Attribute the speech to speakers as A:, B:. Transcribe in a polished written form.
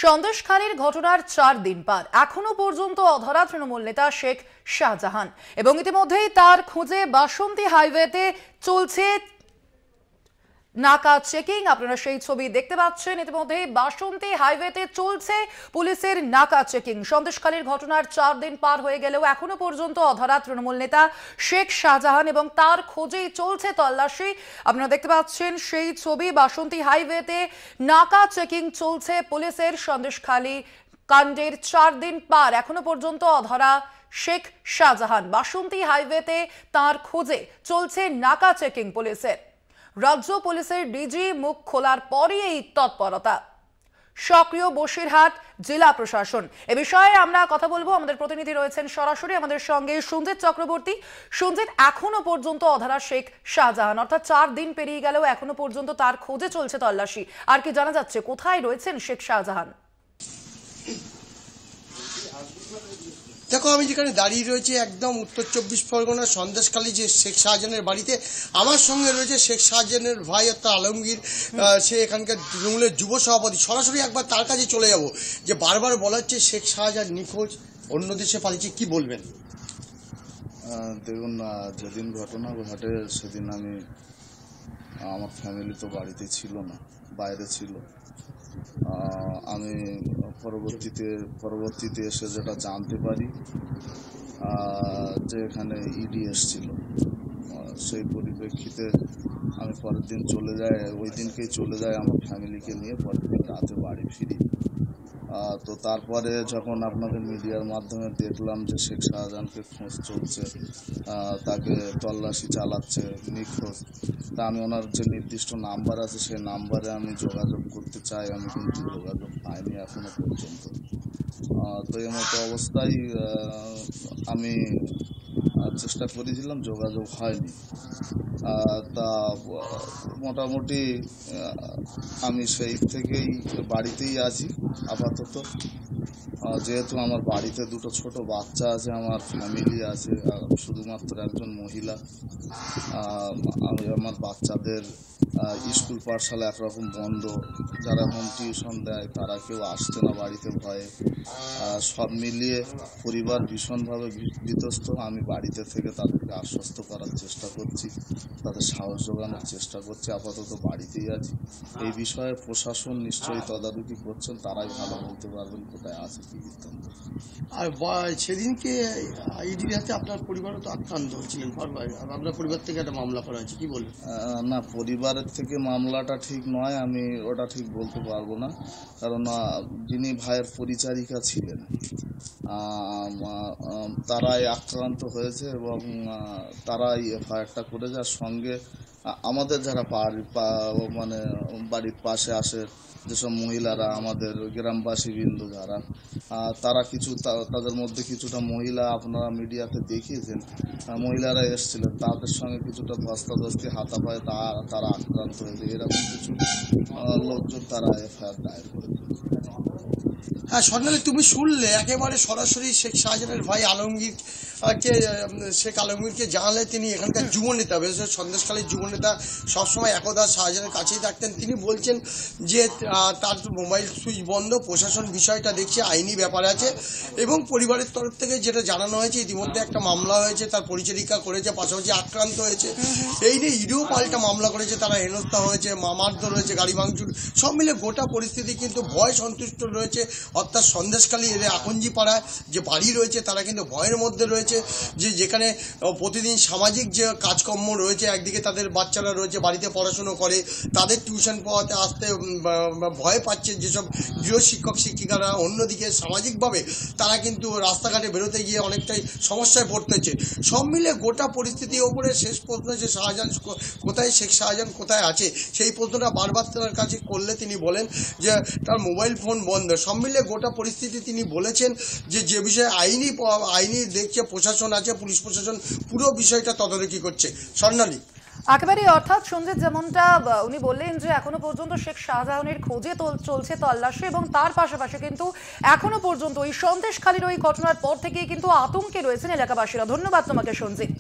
A: সন্দেশখালীর ঘটনার 4 দিন পার এখনো পর্যন্ত অধরা তৃণমূল নেতা শেখ শাহজাহান এবং ইতিমধ্যেই তার খোঁজে বাসন্তী হাইওয়েতে চলছে নাকা চেকিং। আপনারা সেই ছবি দেখতে পাচ্ছেন। ইতিমধ্যে বাসন্তী হাইওয়েতে চলছে পুলিশের নাকা চেকিং। সন্দেশখালীর ঘটনার 4 দিন পার হয়ে গেলেও এখনো পর্যন্ত অধরা তৃণমূল নেতা শেখ শাহজাহান এবং তার খোঁজেই চলছে তল্লাশি। আপনারা দেখতে পাচ্ছেন সেই ছবি। বাসন্তী হাইওয়েতে নাকা চেকিং চলছে পুলিশের। সন্দেশখালী কাণ্ডের 4 দিন পার এখনো পর্যন্ত অধরা শেখ শাহজাহান। বাসন্তী হাইওয়েতে তার খোঁজে চলছে নাকা চেকিং পুলিশের। রাজ্য পুলিশের ডিজি মুখ খোলার পরই এই তৎপরতা। সক্রিয় বসিরহাট জেলা প্রশাসন। এ বিষয়ে আমরা কথা বলবো। আমাদের প্রতিনিধি রয়েছেন সরাসরি আমাদের সঙ্গে সঞ্জিত চক্রবর্তী। সঞ্জিত, এখনো পর্যন্ত অধরা শেখ শাহজাহান, অর্থাৎ 4 দিন পেরিয়ে গেলেও এখনো পর্যন্ত তার খোঁজে চলছে তল্লাশি। আর কি জানা যাচ্ছে, কোথায় রয়েছেন শেখ শাহজাহান?
B: দেখো, আমি যেখানে দাঁড়িয়ে রয়েছি একদম উত্তর 24 পরগনা সন্দেশখালী যে শেখ শাহজাহানের বাড়িতে। আমার সঙ্গে রয়েছে শেখ শাহজাহানের ভাই অর্থাৎ আলমগীর। সে এখানকার তৃণমূলের যুব সভাপতি। সরাসরি একবার তার কাছে চলে যাব। যে বারবার বলা হচ্ছে শেখ শাহজাহান নিখোঁজ, অন্য দেশে পালিয়েছে, কি বলবেন?
C: দেখুন, যেদিন ঘটনা ঘটে সেদিন আমার ফ্যামিলি তো বাড়িতে ছিল না, বাইরে ছিল। আমি পরবর্তীতে এসে যেটা জানতে পারি যে এখানে ইডি এসছিল। সেই পরিপ্রেক্ষিতে আমি পরের দিন চলে যাই, ওই দিনকেই চলে যাই আমার ফ্যামিলিকে নিয়ে। পরের দিন রাতে বাড়ি ফিরি। তো তারপরে যখন আপনাদের মিডিয়ার মাধ্যমে দেখলাম যে শেখ শাহজাহানকে খোঁজ চলছে, তাকে তল্লাশি চালাচ্ছে, নিখোঁজ, তা আমি ওনার যে নির্দিষ্ট নাম্বার আছে সেই নাম্বারে আমি যোগাযোগ করতে চাই। আমি কিন্তু যোগাযোগ পাইনি এখনো পর্যন্ত। তো এই মতো অবস্থায় আমি চেষ্টা করেছিলাম, যোগাযোগ হয়নি। তা মোটামুটি আমি সেই থেকেই বাড়িতেই আছি আপাতত। যেহেতু আমার বাড়িতে দুটো ছোট বাচ্চা আছে, আমার ফ্যামিলি আছে, শুধুমাত্র একজন মহিলা। আমার বাচ্চাদের স্কুল পাঠশালা একরকম বন্ধ। যারা হোম টিউশন দেয় তারা কেউ আসছে না বাড়িতে ভয়ে। সব মিলিয়ে পরিবার ভীষণভাবে বিধ্বস্ত। আমি বাড়িতে থেকে তাদেরকে আশ্বস্ত করার চেষ্টা করছি, তাদের সাহস জোগানোর চেষ্টা করছি। আপাতত বাড়িতেই আছি। এই বিষয়ে প্রশাসন নিশ্চয়ই তদারকি করছেন, তারাই ভালো বলতে পারবেন কোথায় আছে কি বৃত্তান্ত।
B: আর সেদিনকে ইডির হাতে আপনার পরিবারও তো আক্রান্ত হচ্ছিলেন, আপনার পরিবার থেকে একটা মামলা করা হয়েছে, কি বলবেন?
C: না, পরিবারের থেকে মামলাটা ঠিক নয়, আমি ওটা ঠিক বলতে পারবো না। কারণ যিনি ভাইয়ের পরিচারিকা ছিলেন তারাই আক্রান্ত হয়েছে এবং তারাই এফআইআরটা করে, যার সঙ্গে আমাদের যারা মানে বাড়ির পাশে আসে যেসব মহিলারা, আমাদের গ্রামবাসী বিন্দু যারা, তারা তাদের মধ্যে কিছুটা মহিলা আপনারা মিডিয়াতে দেখিয়েছেন, মহিলারা এসেছিলেন, তাদের সঙ্গে কিছুটা ধস্তাধস্তি, হাতাপায়ে তারা আক্রান্ত হয়েছে। এরকম কিছু লোকজন তারা এফআইআর দায়ের করেছে।
B: হ্যাঁ, স্বর্ণালী, তুমি শুনলে একেবারে সরাসরি শেখ শাহজাহানের ভাই আলমগীরকে জানালে তিনি এখানকার যুবনেতা, বিশেষ করে সন্দেশখালীর যুবনেতা, সবসময় একদা শাহজাহানের কাছেই থাকতেন। তিনি বলছেন যে তার মোবাইল সুইচ বন্ধ, প্রশাসন বিষয়টা দেখছে, আইনি ব্যাপার আছে। এবং পরিবারের তরফ থেকে যেটা জানানো হয়েছে, ইতিমধ্যে একটা মামলা হয়েছে, তার পরিচারিকা করেছে, পাশাপাশি আক্রান্ত হয়েছে। এই নিয়ে ইডিও পাল্টা মামলা করেছে, তারা হেনস্থা হয়েছে, মারধর হয়েছে, গাড়ি ভাঙচুর, সব মিলে গোটা পরিস্থিতি কিন্তু ভয় সন্তুষ্ট রয়েছে। অর্থাৎ সন্দেশখালী এদের আকঞ্জি পাড়ায় যে বাড়ি রয়েছে তারা কিন্তু ভয়ের মধ্যে রয়েছে, যে যেখানে প্রতিদিন সামাজিক যে কাজকর্ম রয়েছে, একদিকে তাদের বাচ্চারা রয়েছে বাড়িতে পড়াশুনো করে, তাদের টিউশন পড়াতে আসতে ভয় পাচ্ছে যেসব গৃহ শিক্ষক শিক্ষিকারা, অন্যদিকে সামাজিকভাবে তারা কিন্তু রাস্তাঘাটে বেরোতে গিয়ে অনেকটাই সমস্যায় পড়তেছে। সব মিলে গোটা পরিস্থিতির ওপরে শেষ প্রশ্ন যে শাহজাহান কোথায়, শেখ শাহজাহান কোথায় আছে, সেই প্রশ্নটা বারবার তার কাছে করলে তিনি বলেন যে তার মোবাইল ফোন বন্ধ। সব মিলে গোটা পরিস্থিতি তিনি বলেছেন যে বিষয়ে আইনি দেখছে প্রশাসন আছে, পুলিশ প্রশাসন পুরো বিষয়টা তদারকি করছে। স্বর্ণালী,
A: একেবারে, অর্থাৎ সঞ্জিত যেমনটা উনি বললেন যে এখনো পর্যন্ত শেখ শাহজাহানের খোঁজে চলছে তল্লাশি এবং তার পাশাপাশি কিন্তু এখনো পর্যন্ত ওই সন্দেশখালীর ওই ঘটনার পর থেকেই কিন্তু আতঙ্কে রয়েছেন এলাকাবাসীরা। ধন্যবাদ তোমাকে সঞ্জিত।